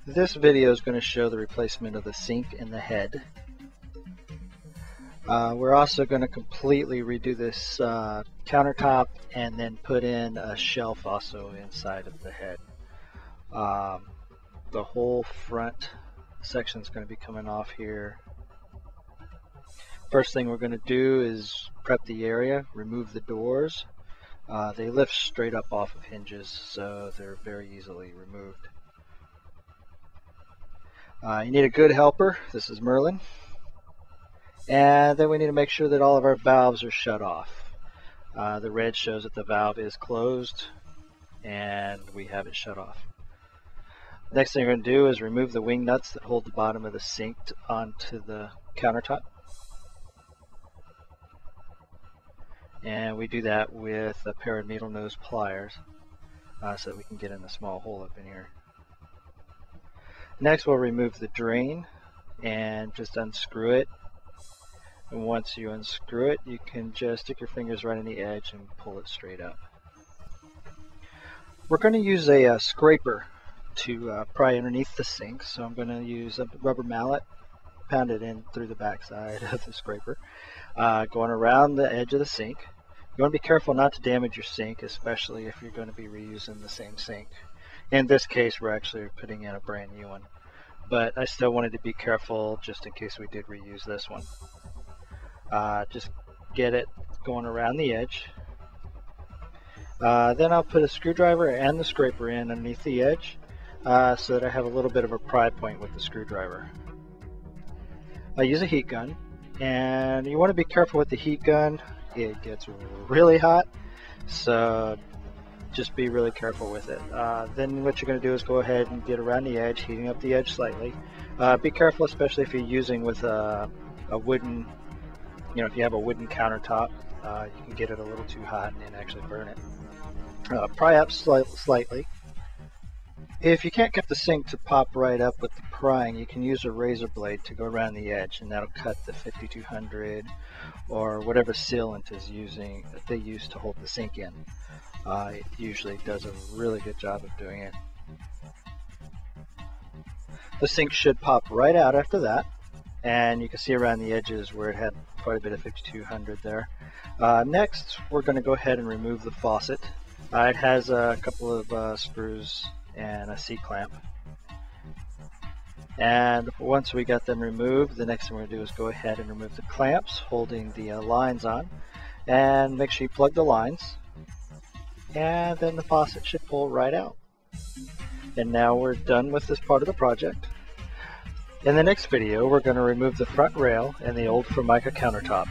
This video is going to show the replacement of the sink and the head. We're also going to completely redo this countertop and then put in a shelf also inside of the head. The whole front section is going to be coming off here. First thing we're going to do is prep the area, remove the doors. They lift straight up off of hinges, so they're very easily removed. You need a good helper. This is Merlin. And then we need to make sure that all of our valves are shut off. The red shows that the valve is closed and we have it shut off. Next thing we're going to do is remove the wing nuts that hold the bottom of the sink onto the countertop. And we do that with a pair of needle nose pliers so that we can get in a small hole up in here. Next we'll remove the drain and just unscrew it. And once you unscrew it, you can just stick your fingers right on the edge and pull it straight up. We're going to use a scraper to pry underneath the sink, so I'm going to use a rubber mallet, pound it in through the backside of the scraper, going around the edge of the sink. You want to be careful not to damage your sink, especially if you're going to be reusing the same sink. In this case, we're actually putting in a brand new one, but I still wanted to be careful just in case we did reuse this one. Just get it going around the edge. Then I'll put a screwdriver and the scraper in underneath the edge so that I have a little bit of a pry point with the screwdriver. I use a heat gun, and you want to be careful with the heat gun. It gets really hot, so just be really careful with it. Then what you're going to do is go ahead and get around the edge, heating up the edge slightly. Be careful, especially if you're using with a wooden, if you have a wooden countertop, you can get it a little too hot and actually burn it. Pry up slightly. If you can't get the sink to pop right up with the prying, you can use a razor blade to go around the edge, and that'll cut the 5200 or whatever sealant is they use to hold the sink in. It usually does a really good job of doing it. The sink should pop right out after that, and you can see around the edges where it had quite a bit of 5200 there. Next, we're going to go ahead and remove the faucet. It has a couple of screws and a C-clamp. And once we got them removed, the next thing we're going to do is go ahead and remove the clamps holding the lines on, and make sure you plug the lines, and then the faucet should pull right out. And now we're done with this part of the project. In the next video, we're going to remove the front rail and the old Formica countertop.